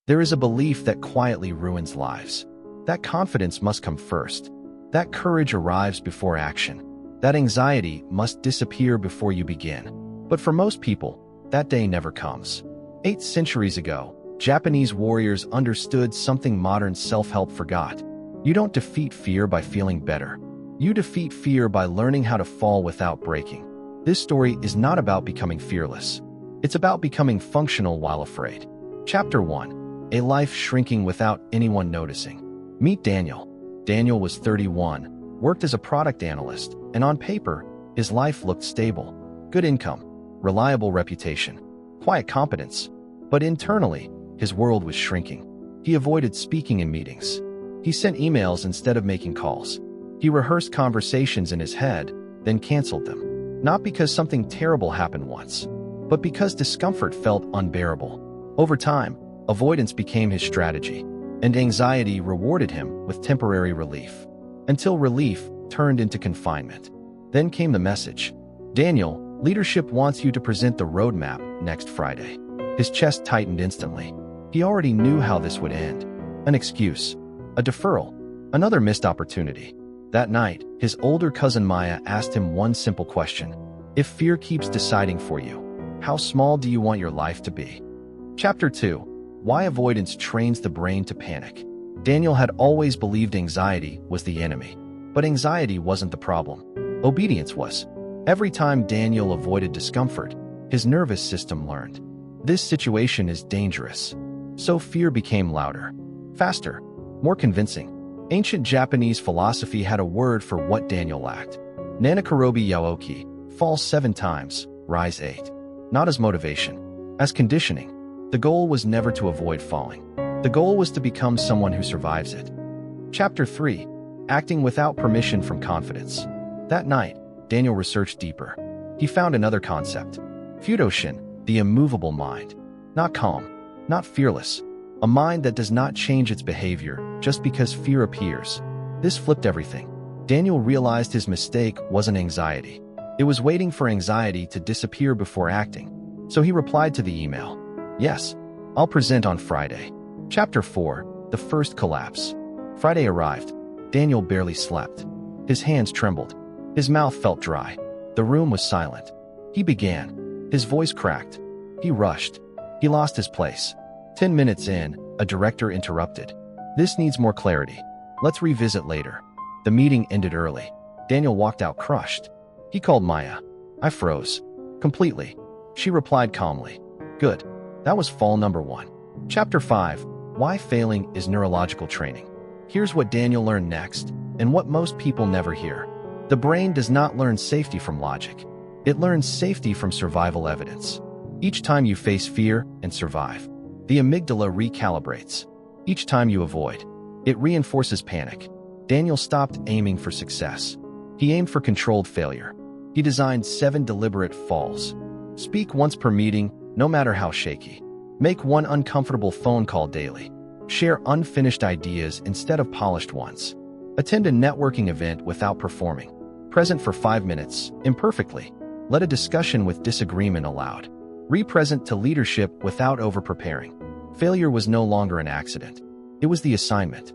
There is a belief that quietly ruins lives. That confidence must come first. That courage arrives before action. That anxiety must disappear before you begin. But for most people, that day never comes. 8 centuries ago, Japanese warriors understood something modern self-help forgot. You don't defeat fear by feeling better. You defeat fear by learning how to fall without breaking. This story is not about becoming fearless. It's about becoming functional while afraid. Chapter 1. A life shrinking without anyone noticing. Meet Daniel. Daniel was 31, worked as a product analyst, and on paper, his life looked stable. Good income, reliable reputation, quiet competence. But internally, his world was shrinking. He avoided speaking in meetings. He sent emails instead of making calls. He rehearsed conversations in his head, then canceled them. Not because something terrible happened once, but because discomfort felt unbearable. Over time, avoidance became his strategy, and anxiety rewarded him with temporary relief, until relief turned into confinement. Then came the message. Daniel, leadership wants you to present the roadmap next Friday. His chest tightened instantly. He already knew how this would end. An excuse, a deferral, another missed opportunity. That night, his older cousin Maya asked him one simple question. If fear keeps deciding for you, how small do you want your life to be? Chapter 2. Why avoidance trains the brain to panic. Daniel had always believed anxiety was the enemy. But anxiety wasn't the problem. Obedience was. Every time Daniel avoided discomfort, his nervous system learned. This situation is dangerous. So fear became louder, faster, more convincing. Ancient Japanese philosophy had a word for what Daniel lacked. Nanakarobi yaoki, fall 7 times, rise 8. Not as motivation, as conditioning. The goal was never to avoid falling. The goal was to become someone who survives it. Chapter 3. Acting without permission from confidence. That night, Daniel researched deeper. He found another concept. Fudoshin, the immovable mind. Not calm, not fearless. A mind that does not change its behavior just because fear appears. This flipped everything. Daniel realized his mistake wasn't anxiety. It was waiting for anxiety to disappear before acting. So he replied to the email. Yes, I'll present on Friday. Chapter 4. The first collapse. Friday arrived. Daniel barely slept. His hands trembled. His mouth felt dry. The room was silent. He began. His voice cracked. He rushed. He lost his place. 10 minutes in, a director interrupted. This needs more clarity. Let's revisit later. The meeting ended early. Daniel walked out crushed. He called Maya. I froze. Completely. She replied calmly. Good. That was fall number 1. Chapter 5. Why failing is neurological training. Here's what Daniel learned next, and what most people never hear. The brain does not learn safety from logic. It learns safety from survival evidence. Each time you face fear and survive, the amygdala recalibrates. Each time you avoid, it reinforces panic. Daniel stopped aiming for success. He aimed for controlled failure. He designed 7 deliberate falls. Speak once per meeting, no matter how shaky. Make 1 uncomfortable phone call daily. Share unfinished ideas instead of polished ones. Attend a networking event without performing. Present for 5 minutes, imperfectly. Let a discussion with disagreement allowed. Represent to leadership without over-preparing. Failure was no longer an accident. It was the assignment.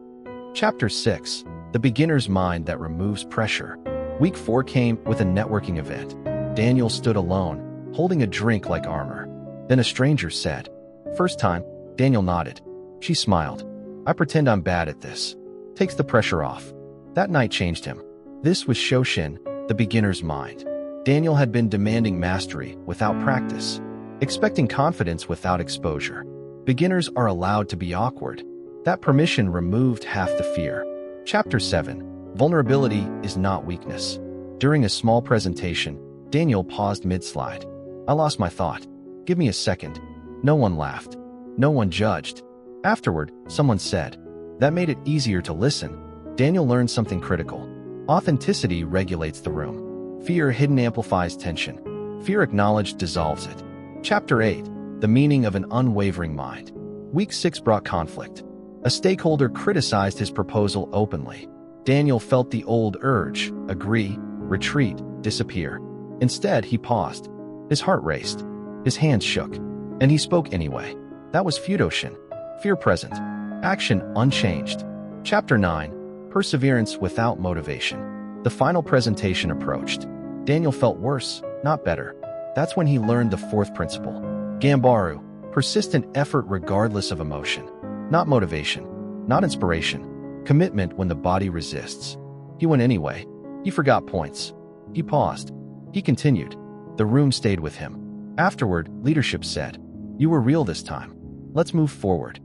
Chapter 6. The beginner's mind that removes pressure. Week 4 came with a networking event. Daniel stood alone, holding a drink like armor. Then a stranger said, "First time?" Daniel nodded. She smiled. "I pretend I'm bad at this." Takes the pressure off. That night changed him. This was Shoshin, the beginner's mind. Daniel had been demanding mastery without practice, expecting confidence without exposure. Beginners are allowed to be awkward. That permission removed half the fear. Chapter 7. Vulnerability is not weakness. During a small presentation, Daniel paused mid-slide. I lost my thought. Give me a second. No one laughed. No one judged. Afterward, someone said, that made it easier to listen. Daniel learned something critical. Authenticity regulates the room. Fear hidden amplifies tension. Fear acknowledged dissolves it. Chapter 8. The meaning of an unwavering mind. Week 6 brought conflict. A stakeholder criticized his proposal openly. Daniel felt the old urge, agree, retreat, disappear. Instead, he paused. His heart raced. His hands shook. And he spoke anyway. That was Fudoshin. Fear present. Action unchanged. Chapter 9. Perseverance without motivation. The final presentation approached. Daniel felt worse, not better. That's when he learned the fourth principle. Gambaru. Persistent effort regardless of emotion. Not motivation. Not inspiration. Commitment when the body resists. He went anyway. He forgot points. He paused. He continued. The room stayed with him. Afterward, leadership said, "You were real this time. Let's move forward."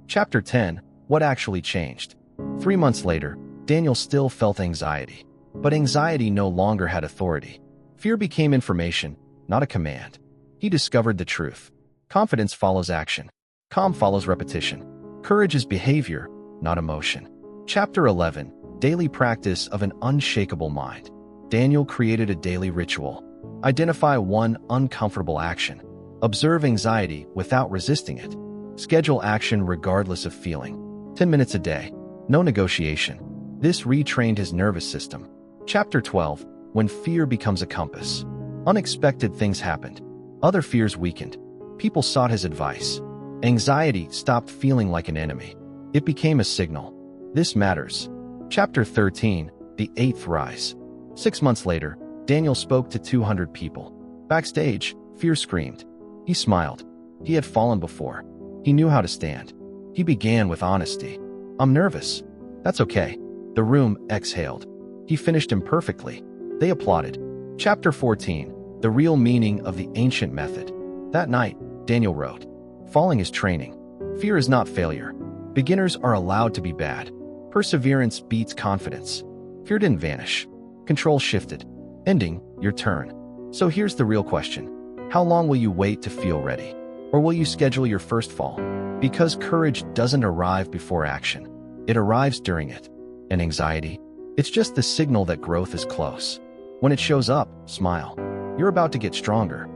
Chapter 10. What actually changed? 3 months later, Daniel still felt anxiety. But anxiety no longer had authority. Fear became information, not a command. He discovered the truth. Confidence follows action. Calm follows repetition. Courage is behavior, not emotion. Chapter 11. Daily practice of an unshakable mind. Daniel created a daily ritual. Identify one uncomfortable action. Observe anxiety without resisting it. Schedule action regardless of feeling. 10 minutes a day. No negotiation. This retrained his nervous system. Chapter 12. When fear becomes a compass. Unexpected things happened. Other fears weakened. People sought his advice. Anxiety stopped feeling like an enemy. It became a signal. This matters. Chapter 13. The Eighth Rise. 6 months later, Daniel spoke to 200 people. Backstage, fear screamed. He smiled. He had fallen before. He knew how to stand. He began with honesty. "I'm nervous." "That's okay." The room exhaled. He finished imperfectly. They applauded. Chapter 14. The real meaning of the ancient method. That night, Daniel wrote, "Falling is training. Fear is not failure. Beginners are allowed to be bad. Perseverance beats confidence." Fear didn't vanish. Control shifted. Ending, your turn. So here's the real question. How long will you wait to feel ready? Or will you schedule your first fall? Because courage doesn't arrive before action. It arrives during it. And anxiety? It's just the signal that growth is close. When it shows up, smile. You're about to get stronger.